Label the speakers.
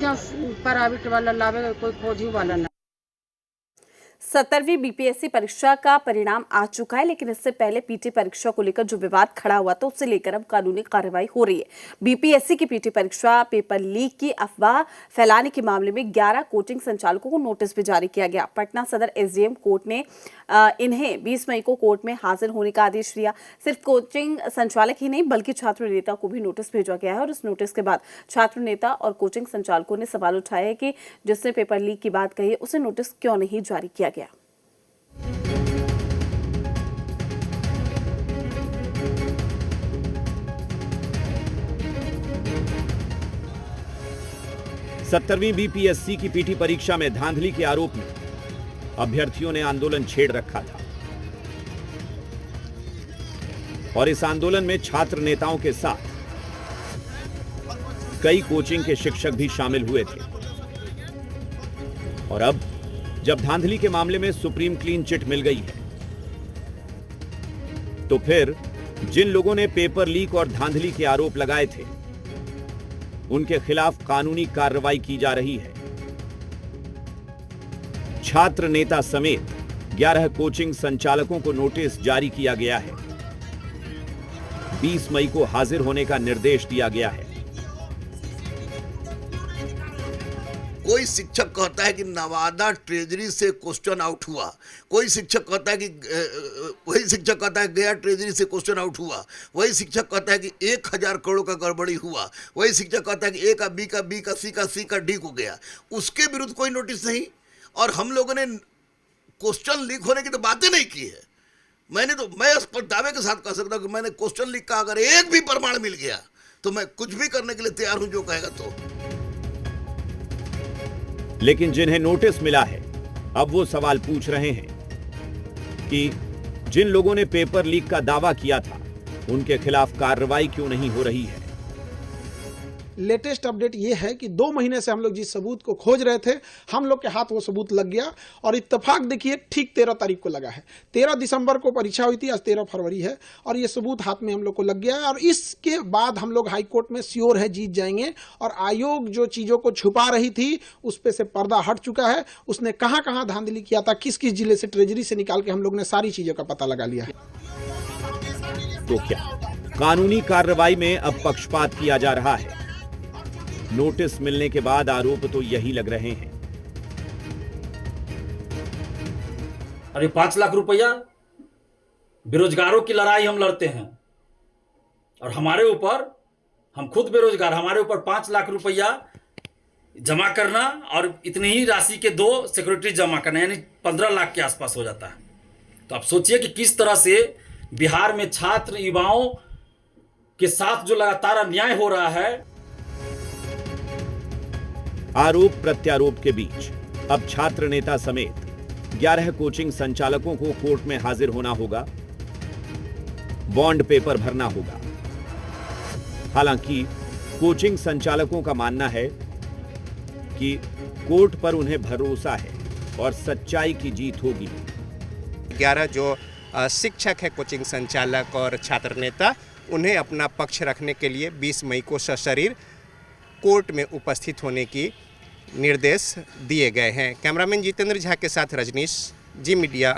Speaker 1: Private वाला लावे, कोई फौजी वाला ना।
Speaker 2: 17वीं बीपीएससी परीक्षा का परिणाम आ चुका है, लेकिन इससे पहले पीटी परीक्षा को लेकर जो विवाद खड़ा हुआ था उससे लेकर अब कानूनी कार्रवाई हो रही है। बीपीएससी की पीटी परीक्षा पेपर लीक की अफवाह फैलाने के मामले में 11 कोचिंग संचालकों को नोटिस भी जारी किया गया। पटना सदर एसडीएम कोर्ट ने इन्हें 20 मई को कोर्ट में हाजिर होने का आदेश दिया। सिर्फ कोचिंग संचालक ही नहीं बल्कि छात्र नेता को भी नोटिस भेजा गया है और इस नोटिस के बाद छात्र नेता और कोचिंग संचालकों ने सवाल उठाया है कि जिसने पेपर लीक की बात कही उसे नोटिस क्यों नहीं जारी किया गया।
Speaker 3: 17वीं बीपीएससी की पीटी परीक्षा में धांधली के आरोप में अभ्यर्थियों ने आंदोलन छेड़ रखा था और इस आंदोलन में छात्र नेताओं के साथ कई कोचिंग के शिक्षक भी शामिल हुए थे। और अब जब धांधली के मामले में सुप्रीम क्लीन चिट मिल गई है, तो फिर जिन लोगों ने पेपर लीक और धांधली के आरोप लगाए थे उनके खिलाफ कानूनी कार्रवाई की जा रही है। छात्र नेता समेत 11 कोचिंग संचालकों को नोटिस जारी किया गया है। 20 मई को हाजिर होने का निर्देश दिया गया है।
Speaker 4: कोई शिक्षक कहता है कि नवादा ट्रेजरी से क्वेश्चन आउट हुआ, कोई शिक्षक कहता है कि वही शिक्षक कहता है गया ट्रेजरी से क्वेश्चन आउट हुआ, वही शिक्षक कहता है कि 1000 करोड़ का गड़बड़ी हुआ, वही शिक्षक कहता है कि ए का बी का बी का सी का सी का डी को गया। उसके विरुद्ध कोई नोटिस नहीं। और हम लोगों ने क्वेश्चन लीक होने की तो बातें नहीं की है। मैं इस पर दावे के साथ कह सकता हूं कि मैंने क्वेश्चन लीक का अगर एक भी प्रमाण मिल गया तो मैं कुछ भी करने के लिए तैयार हूं, जो कहेगा तो।
Speaker 3: लेकिन जिन्हें नोटिस मिला है अब वो सवाल पूछ रहे हैं कि जिन लोगों ने पेपर लीक का दावा किया था उनके खिलाफ कार्रवाई क्यों नहीं हो रही है।
Speaker 5: लेटेस्ट अपडेट ये है कि 2 महीने से हम लोग जिस सबूत को खोज रहे थे, हम लोग के हाथ वो सबूत लग गया और इत्तेफाक देखिए ठीक 13 तारीख को लगा है। 13 दिसंबर को परीक्षा हुई थी, आज 13 फरवरी है और ये सबूत हाथ में हम लोग को लग गया है। और इसके बाद हम लोग हाई कोर्ट में श्योर है जीत जाएंगे। और आयोग जो चीज़ों को छुपा रही थी उस पर से पर्दा हट चुका है। उसने कहाँ कहाँ धांधली किया था, किस किस जिले से, ट्रेजरी से निकाल के हम लोग ने सारी चीज़ों का पता लगा लिया है।
Speaker 3: तो क्या कानूनी कार्रवाई में अब पक्षपात किया जा रहा है? नोटिस मिलने के बाद आरोप तो यही लग रहे हैं।
Speaker 6: अरे 5 लाख रुपया बेरोजगारों की लड़ाई हम लड़ते हैं और हमारे ऊपर, हम खुद बेरोजगार, हमारे ऊपर 5 लाख रुपया जमा करना और इतनी ही राशि के 2 सिक्योरिटी जमा करना, यानी 15 लाख के आसपास हो जाता है। तो आप सोचिए कि किस तरह से बिहार में छात्र युवाओं के साथ जो लगातार अन्याय हो रहा है।
Speaker 3: आरोप प्रत्यारोप के बीच अब छात्र नेता समेत 11 कोचिंग संचालकों को कोर्ट में हाजिर होना होगा, बॉन्ड पेपर भरना होगा। हालांकि कोचिंग संचालकों का मानना है कि कोर्ट पर उन्हें भरोसा है और सच्चाई की जीत होगी।
Speaker 7: 11 जो शिक्षक है, कोचिंग संचालक और छात्र नेता, उन्हें अपना पक्ष रखने के लिए 20 मई को सशरीर कोर्ट में उपस्थित होने की निर्देश दिए गए हैं। कैमरामैन जितेंद्र झा के साथ रजनीश, जी मीडिया।